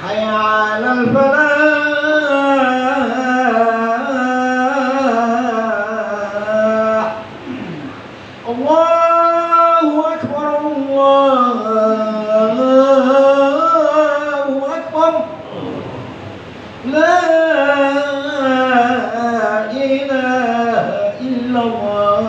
حي على الفلاح الله أكبر الله أكبر لا إله إلا الله.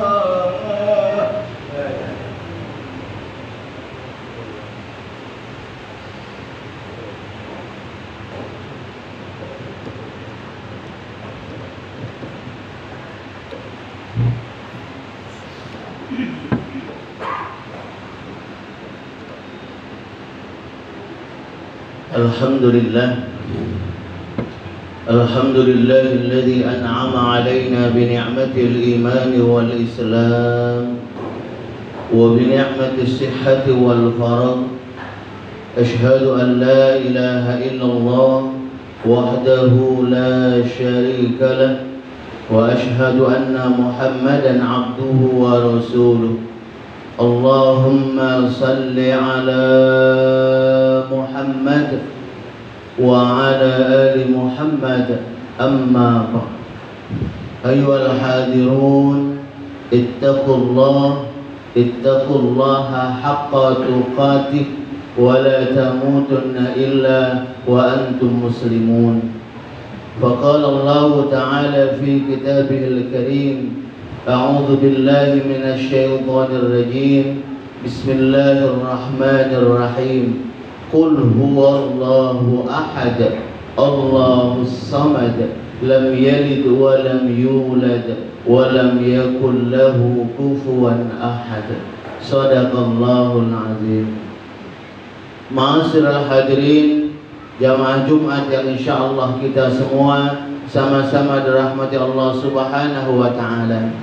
الحمد لله الذي أنعم علينا بنعمة الإيمان والإسلام وبنعمة الصحة والفرج. أشهد أن لا إله إلا الله وحده لا شريك له وأشهد أن محمدا عبده ورسوله. اللهم صل على محمد وعلى آل محمد. أما بعد أيها الحاضرون اتقوا الله حق تقاته ولا تموتن إلا وأنتم مسلمون. فقال الله تعالى في كتابه الكريم: أعوذ بالله من الشيطان الرجيم. بسم الله الرحمن الرحيم. قل هو الله أحد الله الصمد لم يلد ولم يولد ولم يكن له كفوا أحد. صدق الله العظيم. Ma'asyiral hadirin jamaah Jumat yang insyaallah kita semua sama-sama dirahmati Allah Subhanahu wa taala.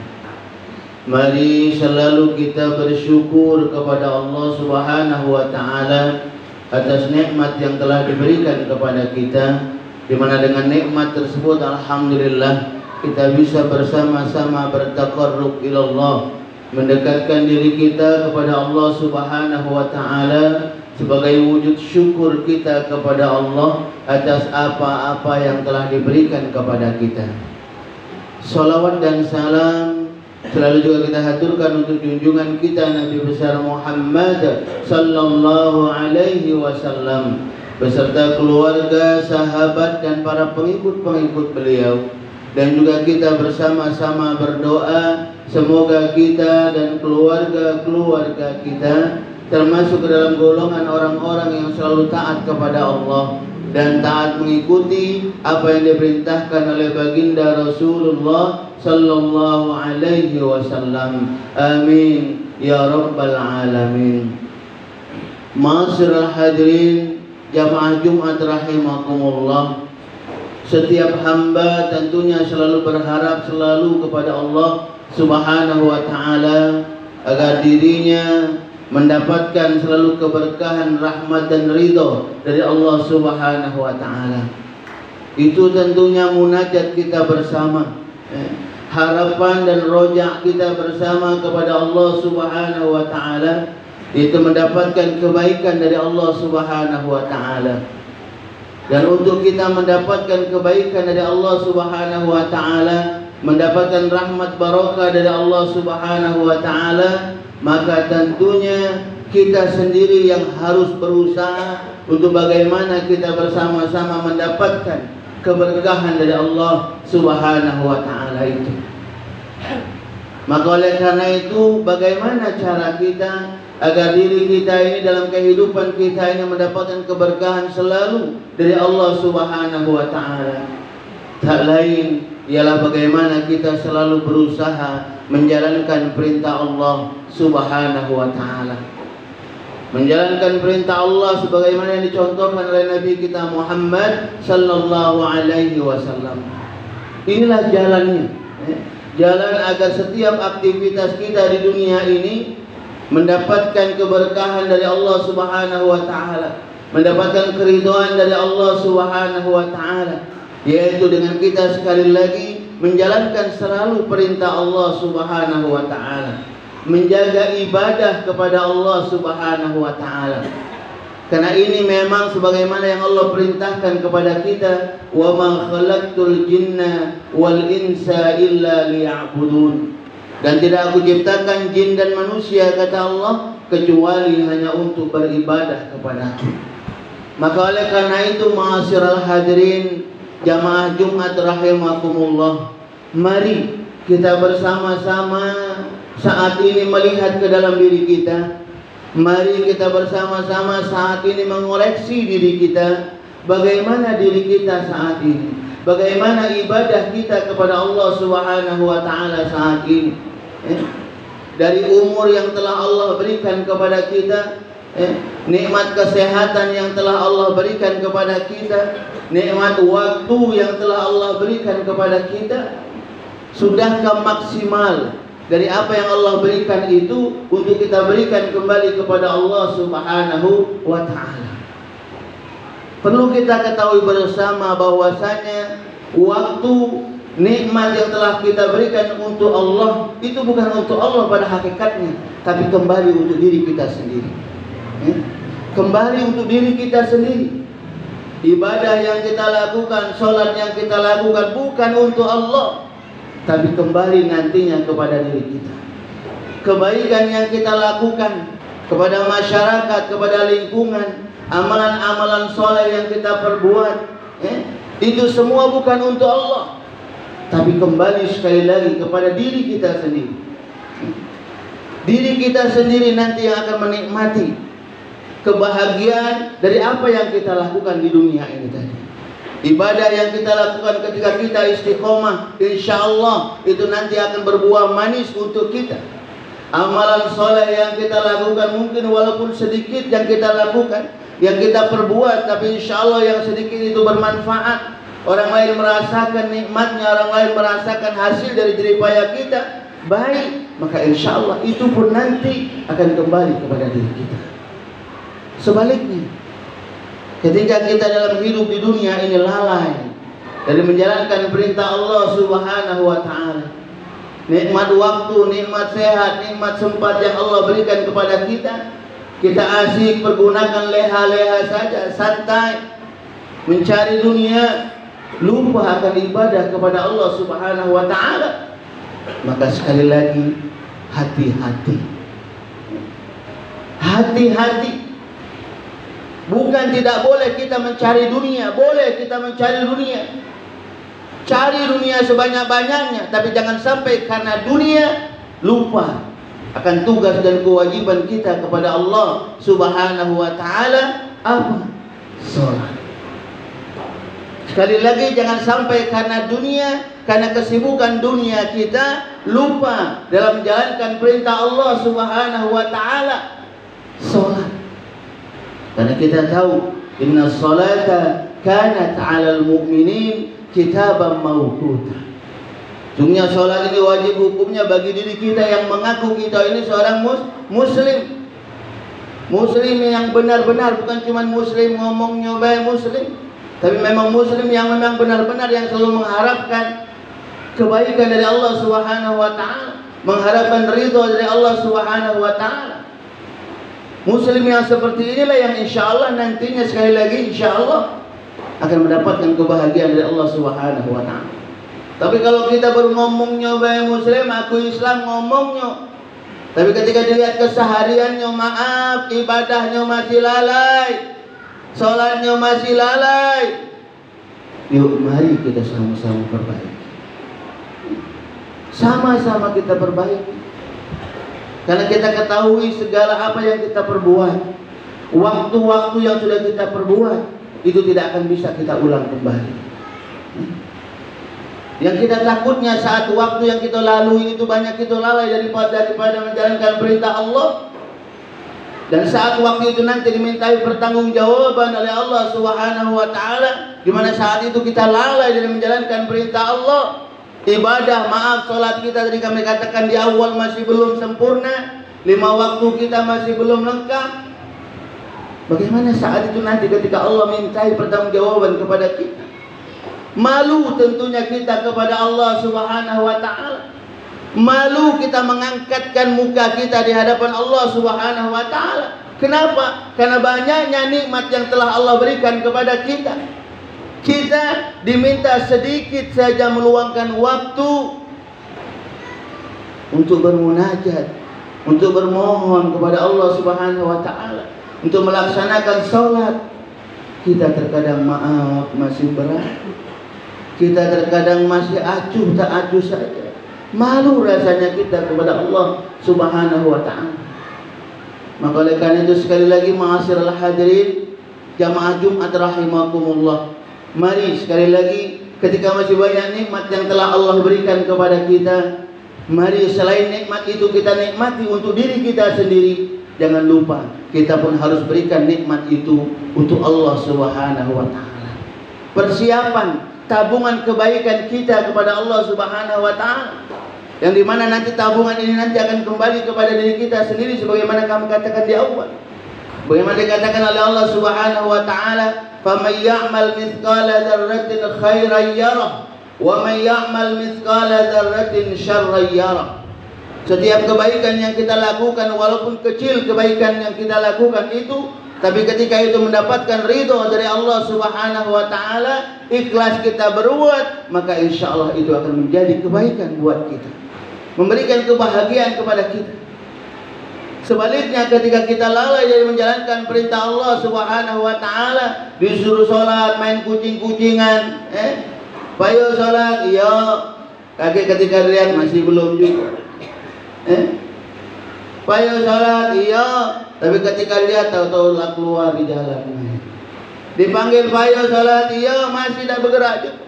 Mari selalu kita bersyukur kepada Allah Subhanahu wa taala atas nikmat yang telah diberikan kepada kita, di mana dengan nikmat tersebut alhamdulillah kita bisa bersama-sama bertaqarrub ilallah, mendekatkan diri kita kepada Allah Subhanahu wa taala sebagai wujud syukur kita kepada Allah atas apa-apa yang telah diberikan kepada kita. Salawat dan salam selalu juga kita haturkan untuk junjungan kita Nabi besar Muhammad sallallahu alaihi wasallam beserta keluarga, sahabat dan para pengikut-pengikut beliau. Dan juga kita bersama-sama berdoa semoga kita dan keluarga-keluarga kita termasuk ke dalam golongan orang-orang yang selalu taat kepada Allah dan taat mengikuti apa yang diperintahkan oleh baginda Rasulullah sallallahu alaihi wasallam. Amin ya rabbal alamin. Ma'asyiral hadirin jamaah Jumat rahimakumullah. Setiap hamba tentunya selalu berharap selalu kepada Allah Subhanahu wa taala agar dirinya mendapatkan selalu keberkahan, rahmat dan ridho dari Allah Subhanahu wa taala. Itu tentunya munajat kita bersama, harapan dan rojak kita bersama kepada Allah Subhanahu wa taala, itu mendapatkan kebaikan dari Allah Subhanahu wa taala. Dan untuk kita mendapatkan kebaikan dari Allah Subhanahu wa taala, mendapatkan rahmat barokah dari Allah Subhanahu wa taala, maka tentunya kita sendiri yang harus berusaha untuk bagaimana kita bersama-sama mendapatkan keberkahan dari Allah Subhanahu wa taala itu. Maka oleh karena itu, bagaimana cara kita agar diri kita ini dalam kehidupan kita ini mendapatkan keberkahan selalu dari Allah Subhanahu wa taala? Tak lain ialah bagaimana kita selalu berusaha menjalankan perintah Allah Subhanahu wa taala. Menjalankan perintah Allah sebagaimana yang dicontohkan oleh Nabi kita Muhammad sallallahu alaihi wasallam. Inilah jalannya. Jalan agar setiap aktivitas kita di dunia ini mendapatkan keberkahan dari Allah Subhanahu wa taala, mendapatkan keridhaan dari Allah Subhanahu wa taala, yaitu dengan kita sekali lagi menjalankan selalu perintah Allah Subhanahu wa taala, menjaga ibadah kepada Allah Subhanahu wa taala. Karena ini memang sebagaimana yang Allah perintahkan kepada kita, wa ma khalaqtul jinna wal insa illa liya'budun. Dan tidak aku ciptakan jin dan manusia, kata Allah, kecuali hanya untuk beribadah kepadaku. Maka oleh karena itu, ma'asyiral hadirin jamaah Jumat rahimakumullah, mari kita bersama-sama saat ini melihat ke dalam diri kita. Mari kita bersama-sama saat ini mengoreksi diri kita. Bagaimana diri kita saat ini? Bagaimana ibadah kita kepada Allah Subhanahu wa Ta'ala saat ini? Dari umur yang telah Allah berikan kepada kita, nikmat kesehatan yang telah Allah berikan kepada kita, nikmat waktu yang telah Allah berikan kepada kita, sudahkah maksimal dari apa yang Allah berikan itu untuk kita berikan kembali kepada Allah Subhanahu wa Ta'ala? Perlu kita ketahui bersama bahwasanya waktu, nikmat yang telah kita berikan untuk Allah itu bukan untuk Allah pada hakikatnya, tapi kembali untuk diri kita sendiri. Kembali untuk diri kita sendiri. Ibadah yang kita lakukan, sholat yang kita lakukan bukan untuk Allah, tapi kembali nantinya kepada diri kita. Kebaikan yang kita lakukan kepada masyarakat, kepada lingkungan, amalan-amalan soleh yang kita perbuat, itu semua bukan untuk Allah, tapi kembali sekali lagi kepada diri kita sendiri. Diri kita sendiri nanti yang akan menikmati kebahagiaan dari apa yang kita lakukan di dunia ini tadi. Ibadah yang kita lakukan ketika kita istiqomah, insya Allah itu nanti akan berbuah manis untuk kita. Amalan soleh yang kita lakukan, mungkin walaupun sedikit yang kita lakukan, yang kita perbuat, tapi insya Allah yang sedikit itu bermanfaat. Orang lain merasakan nikmatnya, orang lain merasakan hasil dari jerih payah kita, baik, maka insya Allah itu pun nanti akan kembali kepada diri kita. Sebaliknya, ketika kita dalam hidup di dunia ini lalai dari menjalankan perintah Allah Subhanahu wa Ta'ala, nikmat waktu, nikmat sehat, nikmat sempat yang Allah berikan kepada kita, kita asyik pergunakan leha-leha saja, santai, mencari dunia, lupa akan ibadah kepada Allah Subhanahu wa Ta'ala. Maka sekali lagi, hati-hati. Hati-hati. Bukan tidak boleh kita mencari dunia, boleh kita mencari dunia. Cari dunia sebanyak-banyaknya, tapi jangan sampai karena dunia lupa akan tugas dan kewajiban kita kepada Allah Subhanahu wa Ta'ala. Apa? Salat. Sekali lagi, jangan sampai karena dunia, karena kesibukan dunia kita lupa dalam menjalankan perintah Allah Subhanahu wa Ta'ala. Salat. Karena kita tahu, inna salata kanat 'alal mu'minin kitaban mawquta. Sungguhnya salat ini wajib hukumnya bagi diri kita yang mengaku kita ini seorang muslim. Muslim yang benar-benar, bukan cuma muslim ngomongnya baik muslim, tapi memang muslim yang memang benar-benar, yang selalu mengharapkan kebaikan dari Allah Subhanahu wa Ta'ala, mengharapkan ridha dari Allah Subhanahu wa Ta'ala. Muslim yang seperti inilah yang insya Allah nantinya, sekali lagi insya Allah, akan mendapatkan kebahagiaan dari Allah Subhanahu wa Ta'ala. Tapi kalau kita baru ngomongnya baik muslim, aku Islam ngomongnya, tapi ketika dilihat kesehariannya, maaf, ibadahnya masih lalai, sholatnya masih lalai. Yuk mari kita sama-sama perbaiki. Sama-sama kita perbaiki. Karena kita ketahui segala apa yang kita perbuat, waktu-waktu yang sudah kita perbuat, itu tidak akan bisa kita ulang kembali. Yang kita takutnya saat waktu yang kita lalui itu banyak kita lalai daripada menjalankan perintah Allah. Dan saat waktu itu nanti dimintai pertanggungjawaban oleh Allah Subhanahu wa Ta'ala, di mana saat itu kita lalai dari menjalankan perintah Allah. Ibadah, maaf, sholat kita tadi kami katakan di awal masih belum sempurna, 5 waktu kita masih belum lengkap. Bagaimana saat itu nanti ketika Allah mintai pertanggungjawaban kepada kita? Malu tentunya kita kepada Allah Subhanahu wa Ta'ala. Malu kita mengangkatkan muka kita di hadapan Allah Subhanahu wa Ta'ala. Kenapa? Karena banyaknya nikmat yang telah Allah berikan kepada kita. Kita diminta sedikit saja meluangkan waktu untuk bermunajat, untuk bermohon kepada Allah Subhanahu wa taala, untuk melaksanakan salat. Kita terkadang maaf masih berat. Kita terkadang masih acuh tak acuh saja. Malu rasanya kita kepada Allah Subhanahu wa taala. Maka oleh karena itu sekali lagi ma'asyiral hadirin jamaah Jumat rahimakumullah, mari sekali lagi ketika masih banyak nikmat yang telah Allah berikan kepada kita, mari selain nikmat itu kita nikmati untuk diri kita sendiri. Jangan lupa kita pun harus berikan nikmat itu untuk Allah Subhanahu wa taala. Persiapan tabungan kebaikan kita kepada Allah Subhanahu wa taala, yang dimana nanti tabungan ini nanti akan kembali kepada diri kita sendiri, sebagaimana kami katakan di awal. Bagaimana dikatakan oleh Allah Subhanahu wa taala, "Faman ya'mal mithqala dzarratin khairan yarah, wa man ya'mal mithqala dzarratin syarran yarah." Setiap kebaikan yang kita lakukan, walaupun kecil kebaikan yang kita lakukan itu, tapi ketika itu mendapatkan ridho dari Allah Subhanahu wa taala, ikhlas kita berbuat, maka insya Allah itu akan menjadi kebaikan buat kita, memberikan kebahagiaan kepada kita. Sebaliknya ketika kita lalai dari menjalankan perintah Allah Subhanahu wa taala, disuruh sholat main kucing-kucingan, payo sholat, iya, kakek ketika lihat masih belum juga. Payo sholat, iya, tapi ketika lihat tahu-tahu lah keluar di jalan. Dipanggil payo sholat, iya, masih tidak bergerak juga.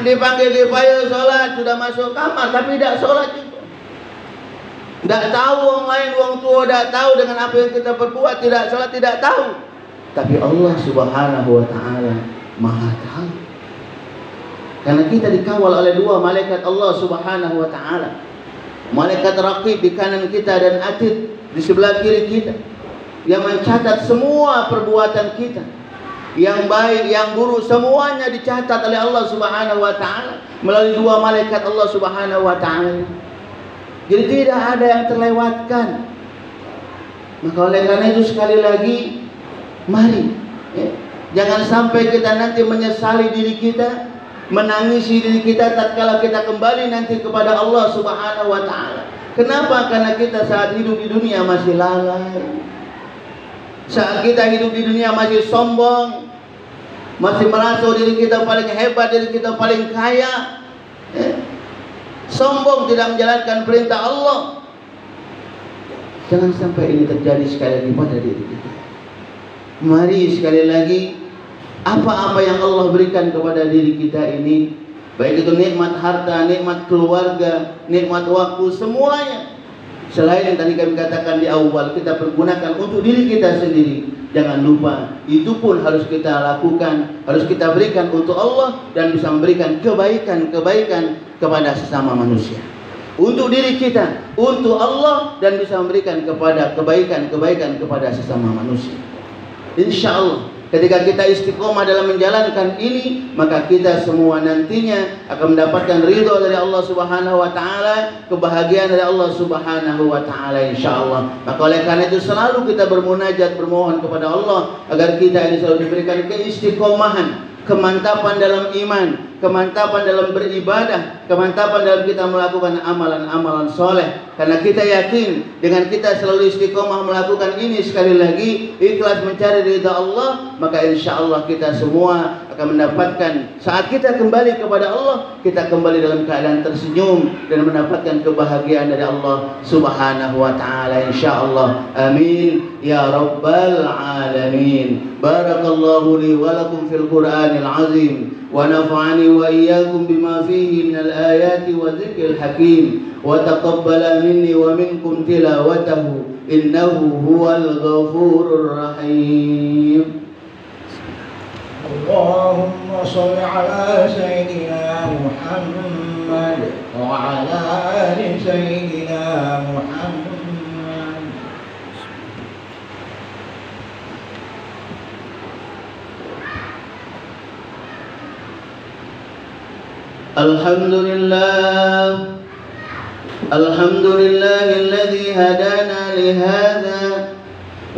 Dipanggil di payo sholat, sudah masuk kamar tapi tidak sholat juga. Tidak tahu orang lain, orang tua tidak tahu dengan apa yang kita perbuat, tidak sholat tidak tahu. Tapi Allah Subhanahu wa taala Maha tahu. Karena kita dikawal oleh dua malaikat Allah Subhanahu wa taala. Malaikat raqib di kanan kita dan atid di sebelah kiri kita, yang mencatat semua perbuatan kita, yang baik, yang buruk, semuanya dicatat oleh Allah Subhanahu wa taala melalui dua malaikat Allah Subhanahu wa taala. Jadi tidak ada yang terlewatkan. Maka oleh karena itu sekali lagi, mari jangan sampai kita nanti menyesali diri kita, menangisi diri kita tatkala kita kembali nanti kepada Allah Subhanahu wa taala. Kenapa? Karena kita saat hidup di dunia masih lalai. Saat kita hidup di dunia masih sombong, masih merasa diri kita paling hebat, diri kita paling kaya. Sombong, tidak menjalankan perintah Allah. Jangan sampai ini terjadi sekali lagi pada diri kita. Mari sekali lagi, apa-apa yang Allah berikan kepada diri kita ini, baik itu nikmat harta, nikmat keluarga, nikmat waktu, semuanya, selain yang tadi kami katakan di awal, kita pergunakan untuk diri kita sendiri. Jangan lupa, itu pun harus kita lakukan, harus kita berikan untuk Allah, dan bisa memberikan kebaikan-kebaikan kepada sesama manusia. Untuk diri kita, untuk Allah, dan bisa memberikan kepada kebaikan-kebaikan kepada sesama manusia. Insya Allah ketika kita istiqomah dalam menjalankan ini, maka kita semua nantinya akan mendapatkan ridho dari Allah Subhanahu wa taala, kebahagiaan dari Allah Subhanahu wa taala insyaallah. Maka oleh karena itu selalu kita bermunajat, bermohon kepada Allah agar kita ini selalu diberikan keistiqomahan, kemantapan dalam iman, kemantapan dalam beribadah, kemantapan dalam kita melakukan amalan-amalan soleh. Karena kita yakin dengan kita selalu istiqomah melakukan ini, sekali lagi ikhlas mencari ridha Allah, maka insya Allah kita semua akan mendapatkan, saat kita kembali kepada Allah, kita kembali dalam keadaan tersenyum dan mendapatkan kebahagiaan dari Allah Subhanahu wa taala insyaallah. Amin ya rabbal alamin. Barakallahu li wa lakum fil Qur'anil azim, wa nafa'ani wa iyyakum bima fihi minal ayati wa dzikril hakim, wa taqabbala minni wa minkum tilawatahu innahu huwal ghafurur rahim. Allahumma shalli ala sayyidina Muhammad wa ala ali sayyidina Muhammad. Alhamdulillah الحمد لله الذي هدانا لهذا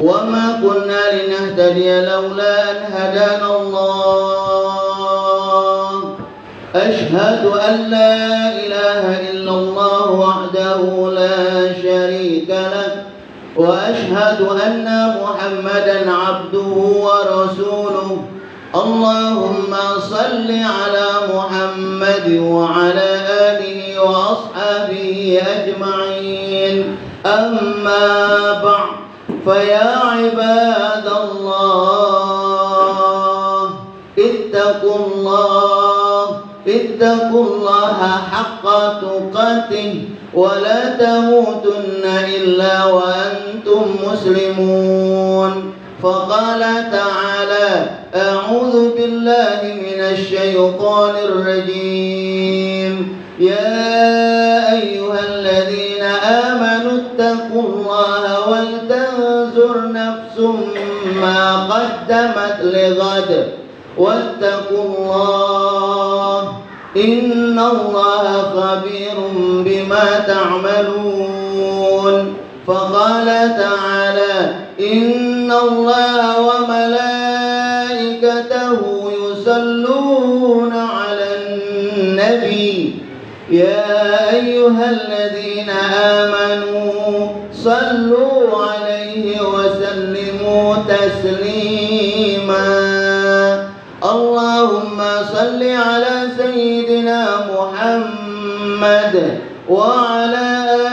وما كنا لنهتدي لولا أن هدانا الله. أشهد أن لا إله إلا الله وحده لا شريك له، وأشهد أن محمدا عبده ورسوله. اللهم صل على محمد وعلى آله وأصحابه أجمعين. أما بعد، فيا عباد الله اتقوا الله حق تقاته ولا تموتن إلا وأنتم مسلمون. فقال تعالى: أعوذ بالله من الشيطان الرجيم. يا أيها الذين آمنوا اتقوا الله ولتنظر نفس ما قدمت لغد واتقوا الله إن الله خبير بما تعملون. فقال تعالى: إن الله وملائكته يصلون على النبي يا أيها الذين آمنوا صلوا عليه وسلموا تسليما. اللهم صل على سيدنا محمد وعلى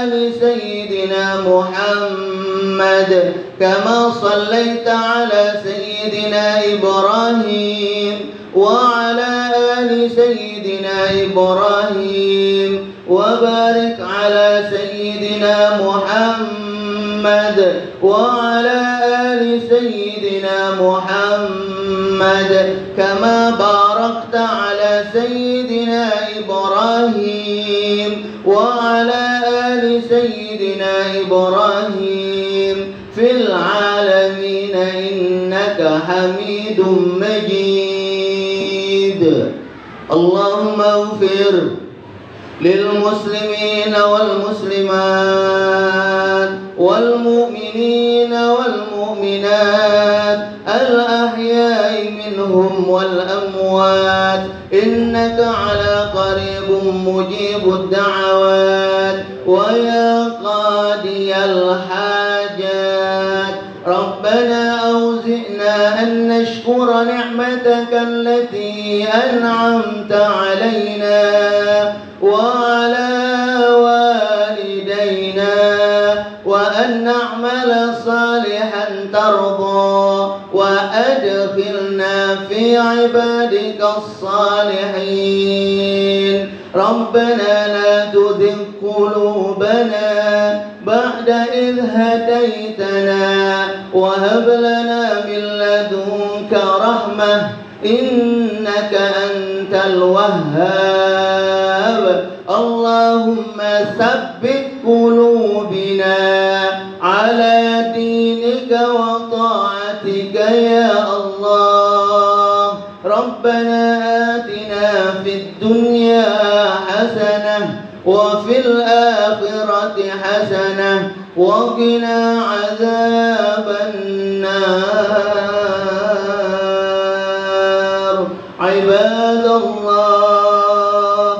آل سيدنا محمد كما صليت على سيدنا إبراهيم وعلى آل سيدنا إبراهيم، وبارك على سيدنا محمد وعلى آل سيدنا محمد كما باركت على سيدنا إبراهيم وعلى آل سيدنا إبراهيم في العالمين إنك حميد مجيد. اللهم اغفر للمسلمين والمسلمات والمؤمنين والمؤمنات الأحياء منهم والأموات إنك على قريب مجيب الدعوات ويا قاضي الحاجات. ربنا أوزئنا أن نشكر نعمتك التي أنعمت علينا وعلى والدينا وأن نعمل صالحا ترضى وأدخلنا في عبادك الصالحين. ربنا لا تزغ قلوبنا بعد إذ هديتنا وهب لنا من لدنك رحمة إنك أنت الوهاب. اللهم ثبت قلوبنا على دينك وطاعتك يا الله. ربنا آتنا في الدنيا حسنة وفي الآخرة حسنة وقنا عذاب النار. عباد الله،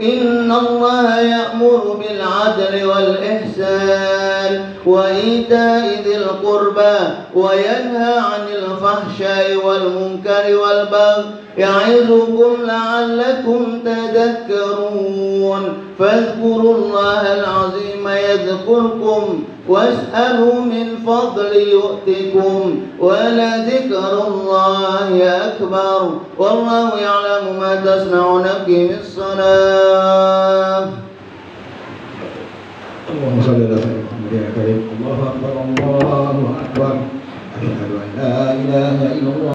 إن الله يأمر بالعدل والإحسان وإيتاء ذي القربى وينهى عن الفحشاء والمنكر والبغي يعظكم لعلكم تذكرون. فاذكروا الله العظيم يذكركم واسألوا من فضل يؤتكم ولذكر الله أكبر والله يعلم ما تصنعون. أقم الصلاة. اللهم صل على سيدنا محمد. الله أكبر الله أكبر. أشهد أن لا إله إلا الله.